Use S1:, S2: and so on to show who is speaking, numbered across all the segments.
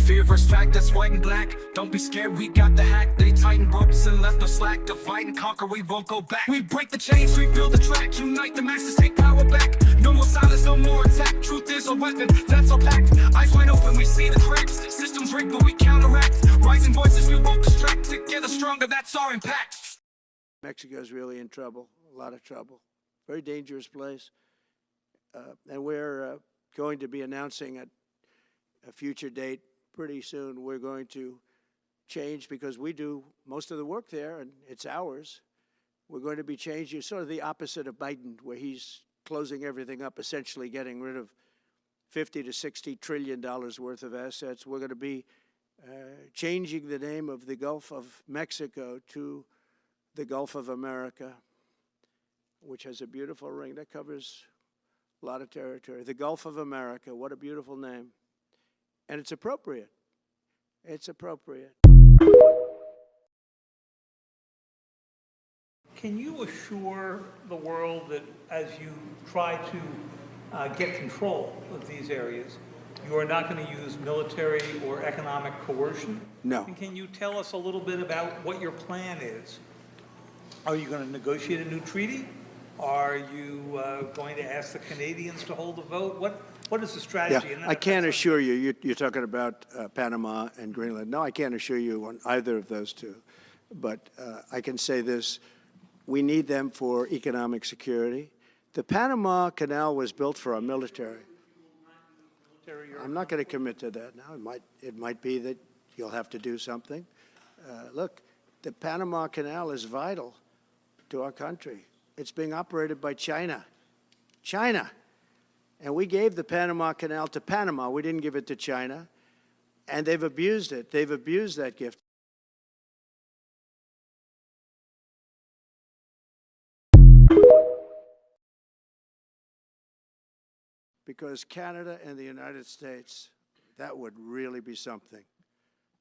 S1: Fear versus fact, that's white and black. Don't be scared, we got the hack. They tighten ropes and left no slack. Divide and conquer, we won't go back. We break the chains, rebuild the track. Unite the masses, take power back. No more silence, no more attack. Truth is a weapon, that's our pact. Eyes wide open, we see the cracks. Systems rigged, but we counteract. Rising voices, we won't distract. Together stronger, that's our impact.
S2: Mexico's really in trouble, a lot of trouble. Very dangerous place. And we're going to be announcing a future date pretty soon. We're going to change, because we do most of the work there and it's ours. We're going to be changing, sort of the opposite of Biden, where he's closing everything up, essentially getting rid of $50 to $60 trillion worth of assets. We're going to be changing the name of the Gulf of Mexico to the Gulf of America, which has a beautiful ring that covers a lot of territory. The Gulf of America, what a beautiful name. And it's appropriate. It's appropriate.
S3: Can you assure the world that as you try to get control of these areas, you are not going to use military or economic coercion?
S2: No.
S3: And can you tell us a little bit about what your plan is? Are you going to negotiate a new treaty? Are you going to ask the Canadians to hold a vote? What is the strategy?
S2: Yeah, I can't assure you, you're talking about Panama and Greenland. No, I can't assure you on either of those two. But I can say this, we need them for economic security. The Panama Canal was built for our military. I'm not going to commit to that now. It might be that you'll have to do something. Look, the Panama Canal is vital to our country. It's being operated by China. China. And we gave the Panama Canal to Panama. We didn't give it to China. And they've abused it. They've abused that gift. Because Canada and the United States, that would really be something.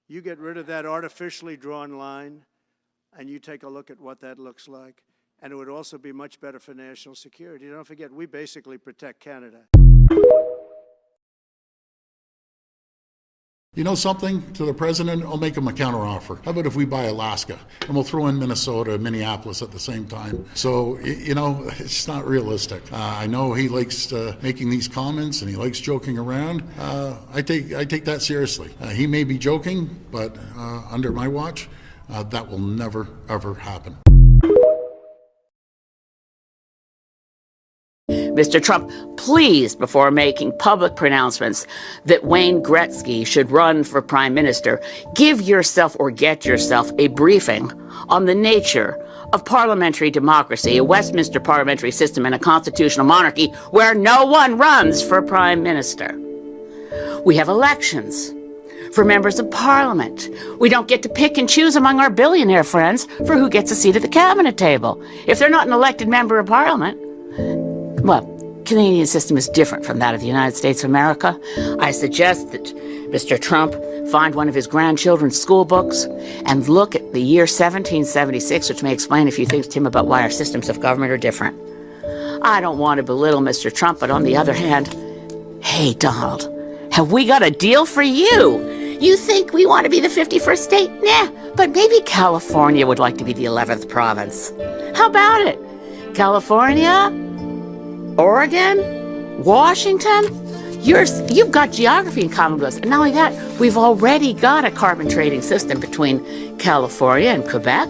S2: You get rid of that artificially drawn line, and you take a look at what that looks like. And it would also be much better for national security. Don't forget, we basically protect Canada.
S4: You know something? To the president, I'll make him a counteroffer. How about if we buy Alaska and we'll throw in Minnesota and Minneapolis at the same time? So, you know, it's not realistic. I know he likes making these comments and he likes joking around. I take that seriously. He may be joking, but under my watch, that will never, ever happen.
S5: Mr. Trump, please, before making public pronouncements that Wayne Gretzky should run for prime minister, give yourself or get yourself a briefing on the nature of parliamentary democracy, a Westminster parliamentary system, and a constitutional monarchy where no one runs for prime minister. We have elections for members of parliament. We don't get to pick and choose among our billionaire friends for who gets a seat at the cabinet table. If they're not an elected member of parliament, well, Canadian system is different from that of the United States of America. I suggest that Mr. Trump find one of his grandchildren's school books and look at the year 1776, which may explain a few things to him about why our systems of government are different. I don't want to belittle Mr. Trump, but on the other hand, hey, Donald, have we got a deal for you? You think we want to be the 51st state? Nah, but maybe California would like to be the 11th province. How about it? California? Oregon, Washington, you've got geography in common with us. And not only that, we've already got a carbon trading system between California and Quebec.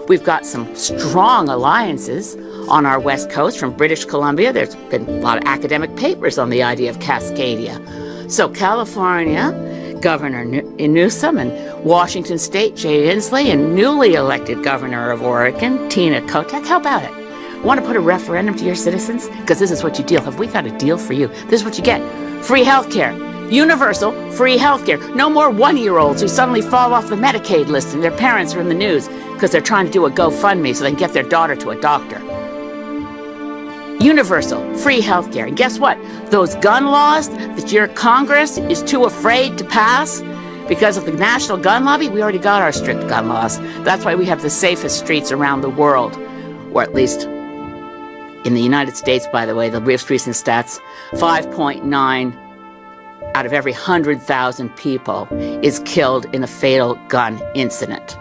S5: We've got some strong alliances on our west coast from British Columbia. There's been a lot of academic papers on the idea of Cascadia. So California, Governor Newsom, and Washington State, Jay Inslee, and newly elected Governor of Oregon, Tina Kotek. How about it? Want to put a referendum to your citizens? Because this is what you deal. Have we got a deal for you? This is what you get. Free health care. Universal free health care. No more one-year-olds who suddenly fall off the Medicaid list and their parents are in the news because they're trying to do a GoFundMe so they can get their daughter to a doctor. Universal free health care. And guess what? Those gun laws that your Congress is too afraid to pass because of the national gun lobby, we already got our strict gun laws. That's why we have the safest streets around the world, or at least in the United States, by the way, the most recent stats, 5.9 out of every 100,000 people is killed in a fatal gun incident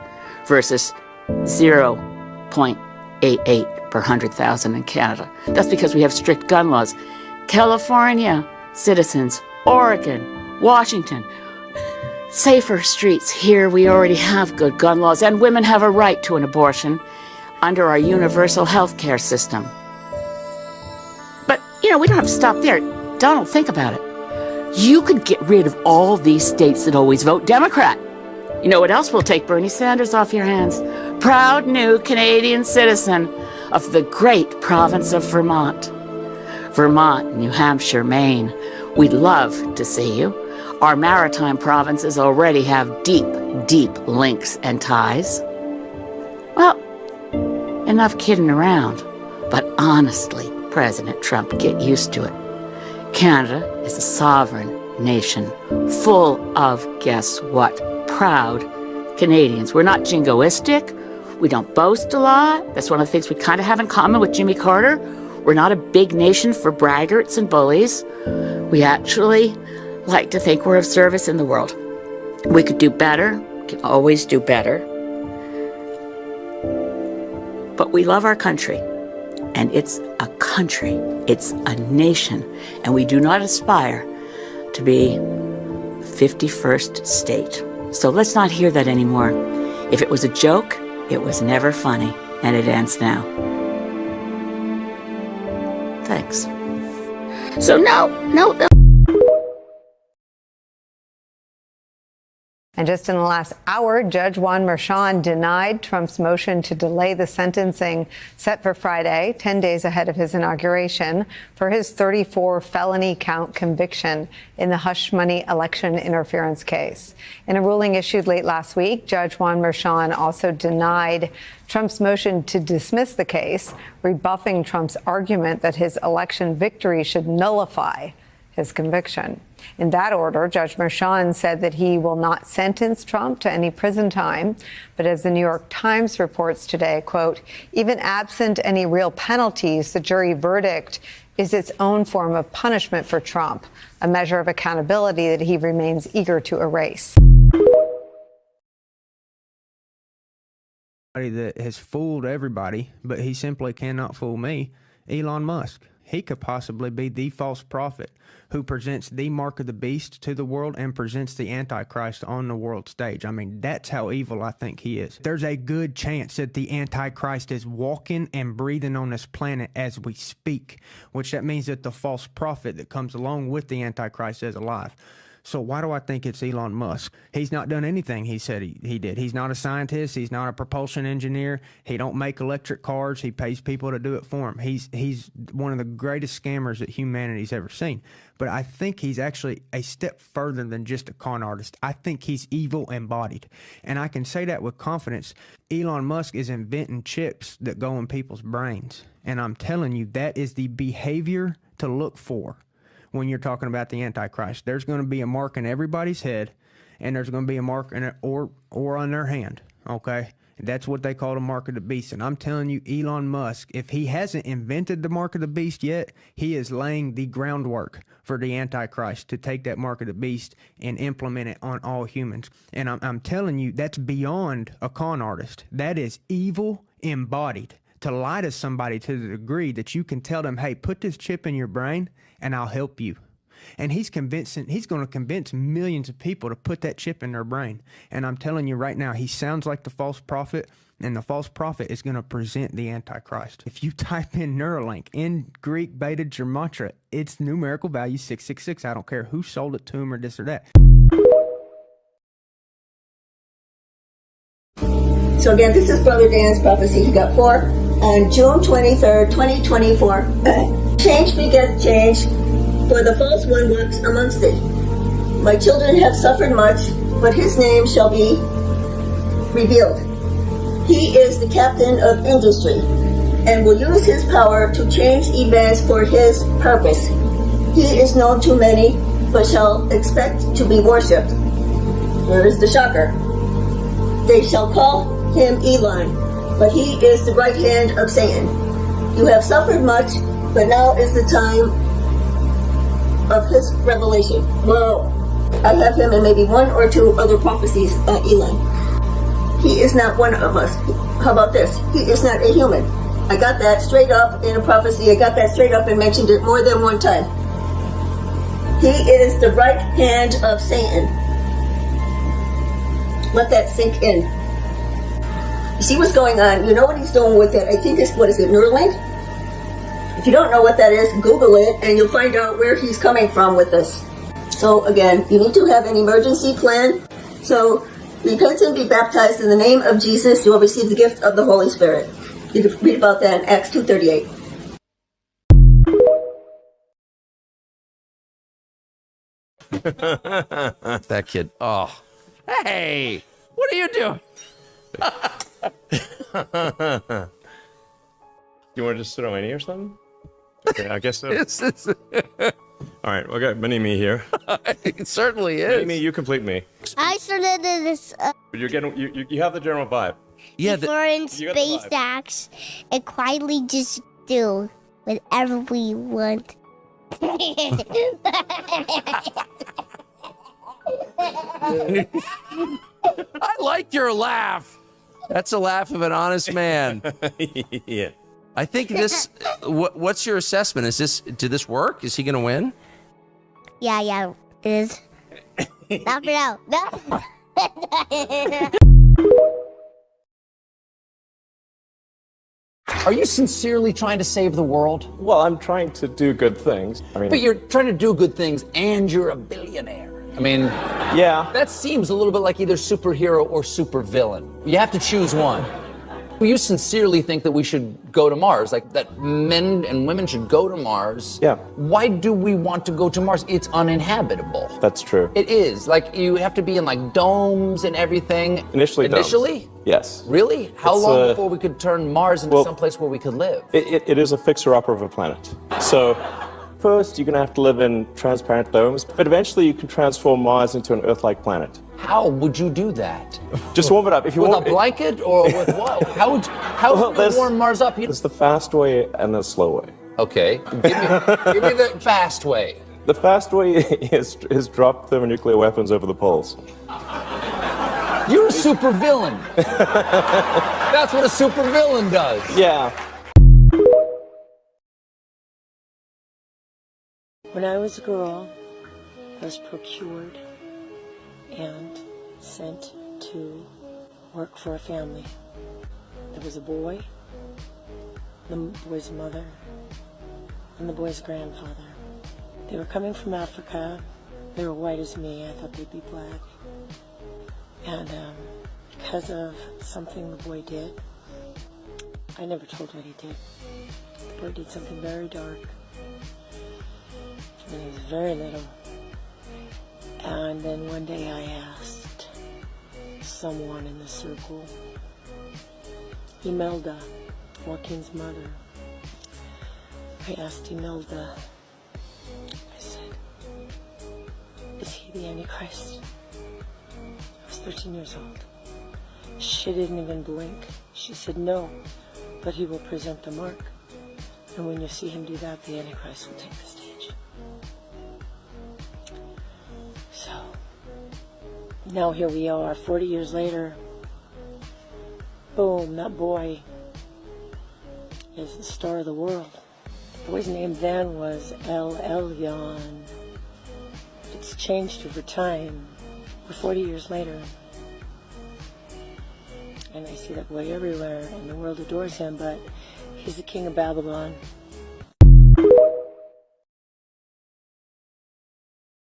S5: versus 0.88 per 100,000 in Canada. That's because we have strict gun laws. California citizens, Oregon, Washington, safer streets. Here we already have good gun laws, and women have a right to an abortion under our universal health care system. But, we don't have to stop there. Donald, think about it. You could get rid of all these states that always vote Democrat. You know what else will take Bernie Sanders off your hands? Proud new Canadian citizen of the great province of Vermont. Vermont, New Hampshire, Maine. We'd love to see you. Our maritime provinces already have deep, deep links and ties. Well, enough kidding around. But honestly, President Trump, get used to it. Canada is a sovereign nation full of, guess what, proud Canadians. We're not jingoistic. We don't boast a lot. That's one of the things we kind of have in common with Jimmy Carter. We're not a big nation for braggarts and bullies. We actually like to think we're of service in the world. We could do better, can always do better. But we love our country. And it's a country, it's a nation, and we do not aspire to be 51st state. So let's not hear that anymore. If it was a joke, it was never funny, and it ends now. Thanks. So no.
S6: And just in the last hour, Judge Juan Merchan denied Trump's motion to delay the sentencing set for Friday, 10 days ahead of his inauguration, for his 34 felony count conviction in the hush money election interference case. In a ruling issued late last week, Judge Juan Merchan also denied Trump's motion to dismiss the case, rebuffing Trump's argument that his election victory should nullify his conviction. In that order, Judge Merchan said that he will not sentence Trump to any prison time. But as the New York Times reports today, quote, even absent any real penalties, the jury verdict is its own form of punishment for Trump, a measure of accountability that he remains eager to erase.
S7: That has fooled everybody, but he simply cannot fool me. Elon Musk. He could possibly be the false prophet who presents the mark of the beast to the world and presents the Antichrist on the world stage. I mean, that's how evil I think he is. There's a good chance that the Antichrist is walking and breathing on this planet as we speak, which that means that the false prophet that comes along with the Antichrist is alive. So why do I think it's Elon Musk? He's not done anything he said he did. He's not a scientist. He's not a propulsion engineer. He don't make electric cars. He pays people to do it for him. He's one of the greatest scammers that humanity's ever seen. But I think he's actually a step further than just a con artist. I think he's evil embodied. And I can say that with confidence. Elon Musk is inventing chips that go in people's brains. And I'm telling you, that is the behavior to look for when you're talking about the Antichrist. There's going to be a mark in everybody's head, and there's going to be a mark in it or on their hand, okay? That's what they call the mark of the beast. And I'm telling you, Elon Musk, if he hasn't invented the mark of the beast yet, he is laying the groundwork for the Antichrist to take that mark of the beast and implement it on all humans. And I'm telling you, that's beyond a con artist. That is evil embodied. To lie to somebody to the degree that you can tell them, hey, put this chip in your brain and I'll help you. And he's going to convince millions of people to put that chip in their brain. And I'm telling you right now, he sounds like the false prophet, and the false prophet is going to present the Antichrist. If you type in Neuralink in Greek Beta Gematria, it's numerical value 666. I don't care who sold it to him or this or that.
S8: So again, this is Brother Dan's prophecy. He got 4 on June 23rd, 2024. Change begets change, for the false one works amongst thee. My children have suffered much, but his name shall be revealed. He is the captain of industry and will use his power to change events for his purpose. He is known to many, but shall expect to be worshipped. Here is the shocker. They shall call him Elon, but he is the right hand of Satan. You have suffered much, but now is the time of his revelation. Well, I have him in maybe one or two other prophecies, Elon. He is not one of us. How about this? He is not a human. I got that straight up in a prophecy. I got that straight up and mentioned it more than one time. He is the right hand of Satan. Let that sink in. You see what's going on? You know what he's doing with it. I think it's, what is it, Neuralink? If you don't know what that is, Google it and you'll find out where he's coming from with this. So again, you need to have an emergency plan. So repent and be baptized in the name of Jesus. You will receive the gift of the Holy Spirit. You can read about that in Acts 2:38.
S9: That kid. Oh. Hey, what are you doing?
S10: You want to just sit on my knee or something? Okay, I guess so. All right, well, I got mini-me here.
S9: It certainly is.
S10: Mini-me, you complete me.
S11: I started this
S10: You're getting, you have the general vibe.
S9: Yeah.
S11: before in
S10: you got the vibe.
S11: SpaceX and quietly just do whatever we want.
S9: I like your laugh. That's a laugh of an honest man.
S10: Yeah.
S9: I think this. What's your assessment? Did this work? Is he going to win?
S11: Yeah, it is. Not for now. No.
S12: Are you sincerely trying to save the world?
S10: Well, I'm trying to do good things. I mean,
S12: But you're trying to do good things and you're a billionaire. I mean,
S10: yeah.
S12: that seems a little bit like either superhero or supervillain. You have to choose one. You sincerely think that we should go to Mars, like that men and women should go to Mars.
S10: Yeah.
S12: Why do we want to go to Mars? It's uninhabitable.
S10: That's true.
S12: It is. Like, you have to be in like domes and everything.
S10: Initially? Yes.
S12: Really? How
S10: It's,
S12: long before we could turn Mars into someplace where we could live?
S10: It is a fixer-upper of a planet. So, first, you're going to have to live in transparent domes, but eventually you can transform Mars into an Earth-like planet.
S12: How would you do that?
S10: Just warm it up. If you
S12: With
S10: want
S12: a blanket or with what? How would you warm Mars up?
S10: There's the fast way and the slow way.
S12: Okay. Give me the fast way.
S10: The fast way is drop thermonuclear weapons over the poles.
S12: You're a supervillain. That's what a supervillain does.
S10: Yeah.
S13: When I was a girl, I was procured and sent to work for a family. There was a boy, the boy's mother, and the boy's grandfather. They were coming from Africa. They were white as me. I thought they'd be black. And because of something the boy did, I never told what he did. The boy did something very dark when he was very little. And then one day I asked someone in the circle, Imelda, Joaquin's mother, I asked Imelda, I said, is he the Antichrist? I was 13 years old. She didn't even blink. She said, no, but he will present the mark. And when you see him do that, the Antichrist will take the stage. So, now here we are, 40 years later. Boom, that boy is the star of the world. The boy's name then was El Elyon. It's changed over time. We're 40 years later. And I see that boy everywhere, and the world adores him, but he's the king of Babylon.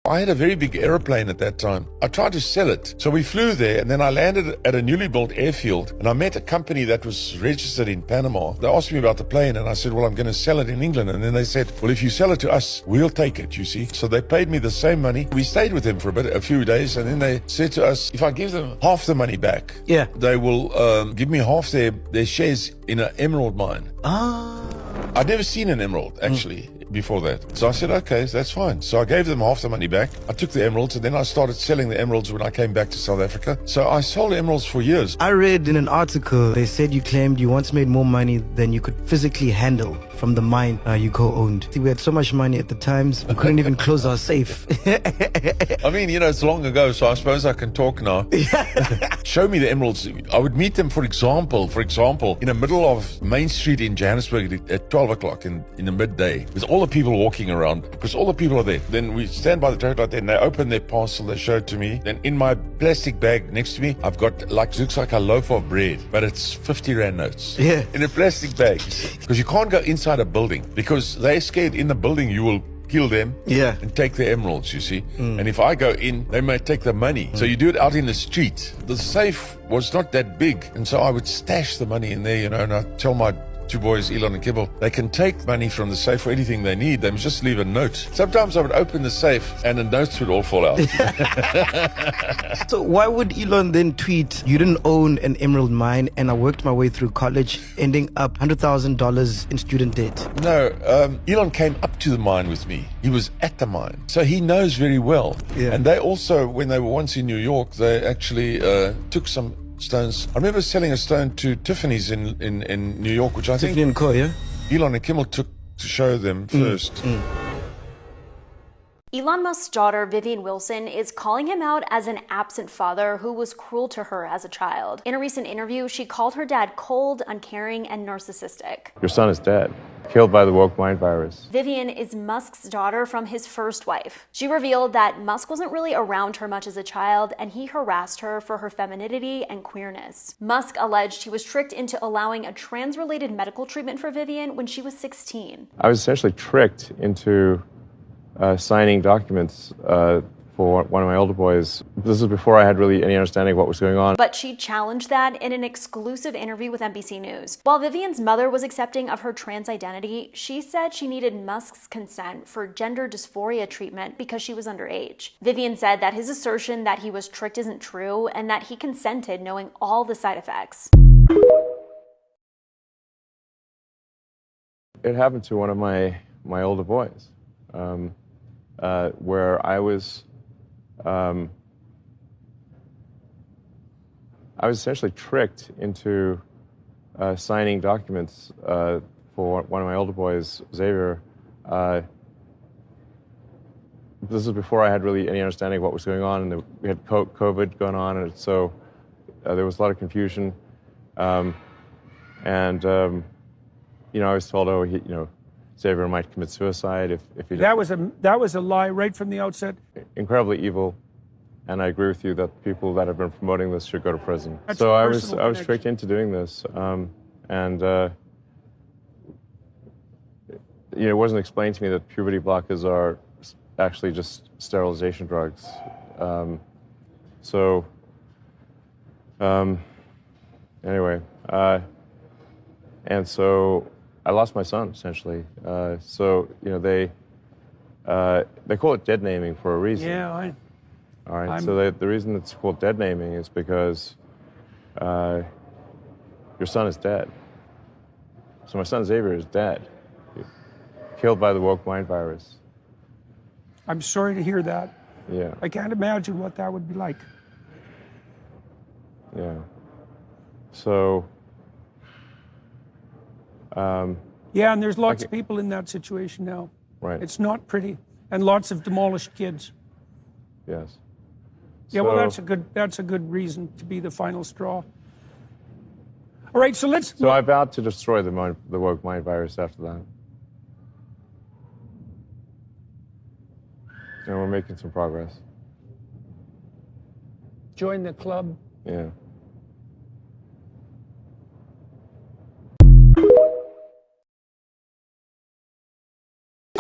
S14: I had a very big aeroplane at that time. I tried to sell it. So we flew there and then I landed at a newly built airfield and I met a company that was registered in Panama. They asked me about the plane and I said, well, I'm going to sell it in England. And then they said, well, if you sell it to us, we'll take it, you see. So they paid me the same money. We stayed with them for a few days and then they said to us, if I give them half the money back, they will give me half their shares in an emerald mine. I'd never seen an emerald, actually. Before that. So I said, okay, that's fine. So I gave them half the money back. I took the emeralds and then I started selling the emeralds when I came back to South Africa. So I sold emeralds for years.
S15: I read in an article, they said you claimed you once made more money than you could physically handle from the mine you co-owned. We had so much money at the times, we couldn't even close our safe.
S14: I mean, it's long ago, so I suppose I can talk now. Show me the emeralds. I would meet them, for example, in the middle of Main Street in Johannesburg at 12 o'clock in the midday, with all the people walking around, because all the people are there. Then we stand by the traffic light there, and they open their parcel, they show it to me. Then in my plastic bag next to me, I've got, looks like a loaf of bread, but it's 50 Rand notes.
S15: Yeah.
S14: In a plastic bag. Because you can't go inside a building, because they're scared in the building you will kill them and take the emeralds, you see. And if I go in, they may take the money. So you do it out in the street. The safe was not that big, and so I would stash the money in there, and I tell my two boys, Elon and Kibble, they can take money from the safe for anything they need. They must just leave a note. Sometimes I would open the safe and the notes would all fall out.
S15: So why would Elon then tweet, you didn't own an emerald mine and I worked my way through college, ending up $100,000 in student debt?
S14: No, Elon came up to the mine with me. He was at the mine. So he knows very well.
S15: Yeah.
S14: And they also, when they were once in New York, they actually took some stones. I remember selling a stone to Tiffany's in New York, which I think
S15: Tiffany & Co, yeah?
S14: Elon and Kimmel took to show them first.
S16: Elon Musk's daughter, Vivian Wilson, is calling him out as an absent father who was cruel to her as a child. In a recent interview, she called her dad cold, uncaring, and narcissistic.
S10: Your son is dead, killed by the woke mind virus.
S16: Vivian is Musk's daughter from his first wife. She revealed that Musk wasn't really around her much as a child, and he harassed her for her femininity and queerness. Musk alleged he was tricked into allowing a trans-related medical treatment for Vivian when she was 16.
S10: I was essentially tricked into signing documents for one of my older boys. This is before I had really any understanding of what was going on.
S16: But she challenged that in an exclusive interview with NBC News. While Vivian's mother was accepting of her trans identity, she said she needed Musk's consent for gender dysphoria treatment because she was underage. Vivian said that his assertion that he was tricked isn't true and that he consented knowing all the side effects.
S10: It happened to one of my older boys. Where I was essentially tricked into signing documents for one of my older boys, Xavier. This is before I had really any understanding of what was going on, and we had COVID going on, and so there was a lot of confusion. I was told, Xavier might commit suicide if he
S17: that was a lie right from the outset.
S10: Incredibly evil, and I agree with you that people that have been promoting this should go to prison.
S17: That's
S10: so I was tricked into doing this, it wasn't explained to me that puberty blockers are actually just sterilization drugs. Anyway, and so I lost my son, essentially. They call it dead naming for a reason.
S17: Yeah,
S10: All right, so the reason it's called dead naming is because your son is dead. So my son Xavier is dead, killed by the woke mind virus.
S17: I'm sorry to hear that.
S10: Yeah.
S17: I can't imagine what that would be like.
S10: Yeah. So.
S17: Yeah, and there's lots of people in that situation now.
S10: Right.
S17: It's not pretty, and lots of demolished kids.
S10: Yes.
S17: Yeah, well, that's a good reason to be the final straw. All right, so let's.
S10: So I vowed to destroy the woke mind virus after that. And we're making some progress.
S17: Join the club.
S10: Yeah.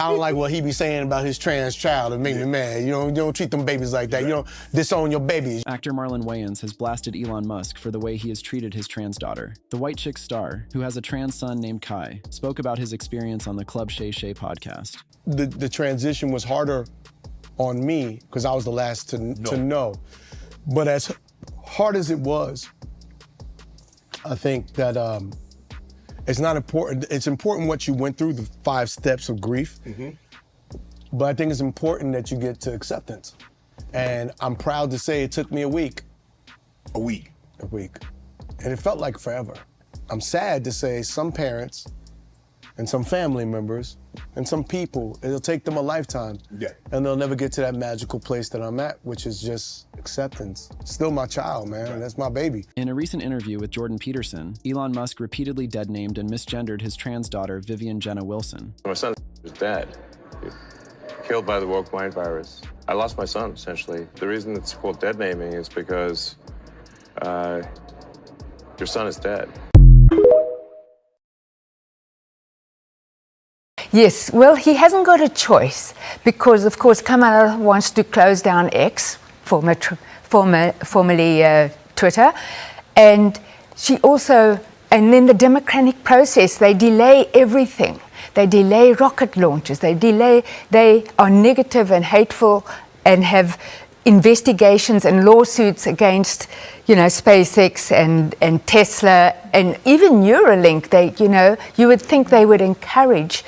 S18: I don't like what he be saying about his trans child. It make me mad. You don't treat them babies like that. You don't disown your babies.
S19: Actor Marlon Wayans has blasted Elon Musk for the way he has treated his trans daughter. The white chick star, who has a trans son named Kai, spoke about his experience on the Club Shay Shay podcast.
S18: The transition was harder on me because I was the last to know. But as hard as it was, I think that it's not important. It's important what you went through, the 5 steps of grief. Mm-hmm. But I think it's important that you get to acceptance. And I'm proud to say it took me a week. A week? And it felt like forever. I'm sad to say some parents and some family members and some people. It'll take them a lifetime. Yeah. And they'll never get to that magical place that I'm at, which is just acceptance. Still my child, man. Right. That's my baby.
S19: In a recent interview with Jordan Peterson, Elon Musk repeatedly dead-named and misgendered his trans daughter, Vivian Jenna Wilson.
S10: My son is dead. Killed by the woke mind virus. I lost my son, essentially. The reason it's called dead naming is because your son is dead.
S20: Yes, well, he hasn't got a choice because, of course, Kamala wants to close down X, formerly Twitter, and she also, and then the democratic process, they delay everything. They delay rocket launches. They are negative and hateful and have investigations and lawsuits against, SpaceX and Tesla and even Neuralink. You would think they would encourage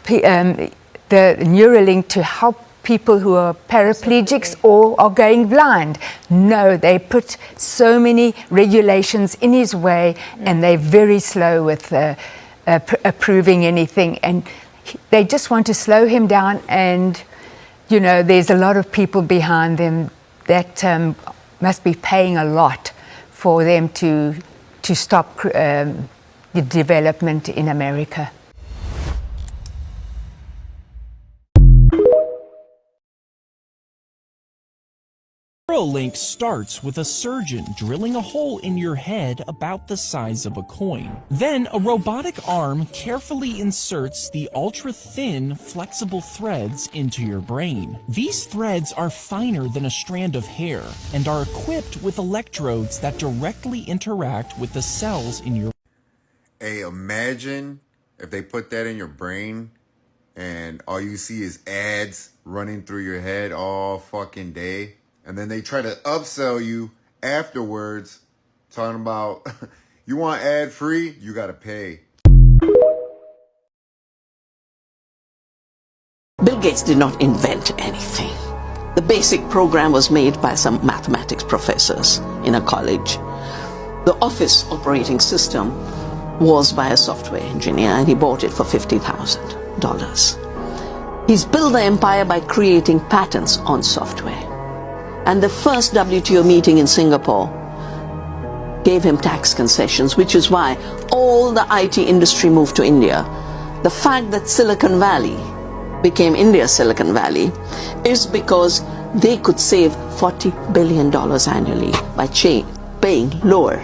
S20: the Neuralink to help people who are paraplegics or are going blind. No, they put so many regulations in his way, and they're very slow with approving anything. And they just want to slow him down. And, there's a lot of people behind them that must be paying a lot for them to stop the development in America.
S21: Neuralink starts with a surgeon drilling a hole in your head about the size of a coin. Then a robotic arm carefully inserts the ultra-thin, flexible threads into your brain. These threads are finer than a strand of hair and are equipped with electrodes that directly interact with the cells in your brain.
S22: Hey, imagine if they put that in your brain and all you see is ads running through your head all fucking day. And then they try to upsell you afterwards, talking about, you want ad-free? You gotta pay.
S23: Bill Gates did not invent anything. The basic program was made by some mathematics professors in a college. The Office operating system was by a software engineer, and he bought it for $50,000. He's built the empire by creating patents on software. And the first WTO meeting in Singapore gave him tax concessions, which is why all the IT industry moved to India. The fact that Silicon Valley became India's Silicon Valley is because they could save $40 billion annually by paying lower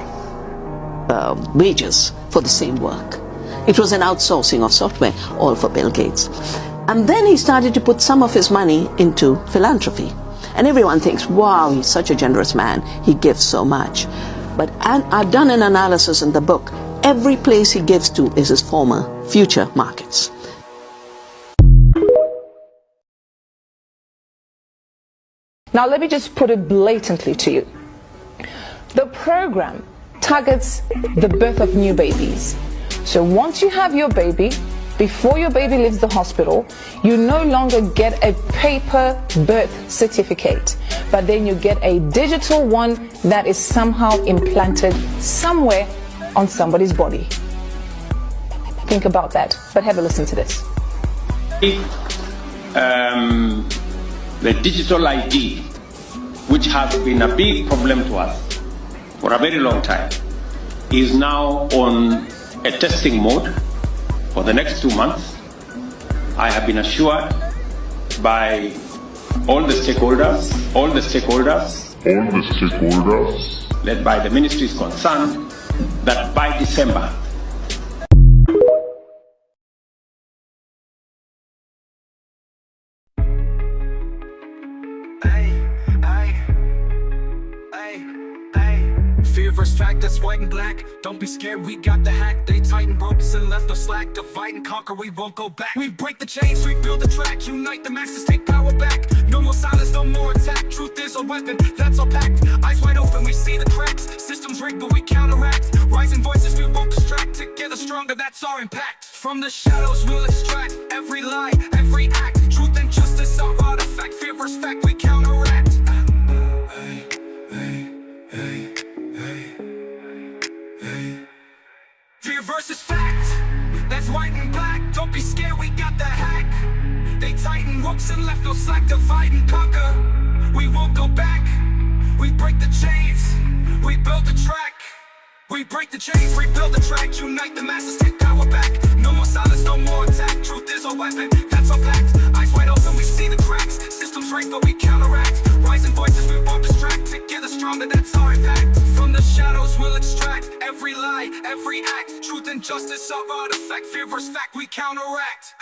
S23: wages for the same work. It was an outsourcing of software, all for Bill Gates. And then he started to put some of his money into philanthropy. And everyone thinks, wow, he's such a generous man. He gives so much. But I've done an analysis in the book. Every place he gives to is his former future markets.
S24: Now, let me just put it blatantly to you. The program targets the birth of new babies. So once you have your baby, before your baby leaves the hospital, you no longer get a paper birth certificate, but then you get a digital one that is somehow implanted somewhere on somebody's body. Think about that, but have a listen to this.
S25: The digital ID, which has been a big problem to us for a very long time, is now on a testing mode. For the next 2 months, I have been assured by all the stakeholders, led by the ministries concerned, that by December,
S1: Fear versus fact, that's white and black. Don't be scared, we got the hack. They tighten ropes and left us slack. Divide and conquer, we won't go back. We break the chains, rebuild the track. Unite the masses, take power back. No more silence, no more attack. Truth is a weapon, that's all packed. Eyes wide open, we see the cracks. Systems rigged, but we counteract. Rising voices, we won't distract. Together stronger, that's our impact. From the shadows, we'll extract every lie, every act. Truth and justice, our artifact. Fear versus fact, we counteract. Fear versus fact, that's white and black. ropes and left no slack, divide and conquer. We won't go back. We break the chains, we build the track. We break the chains, rebuild the track, unite the masses, take power back. No more silence, no more attack. Truth is a weapon, that's our pact. Eyes wide open, we see the cracks. Systems right, but we counteract. Rising voices, we won't distract. Together stronger, that's our impact. From the shadows, we'll extract every lie, every act. Truth and justice, our artifact. Fear versus fact, we counteract.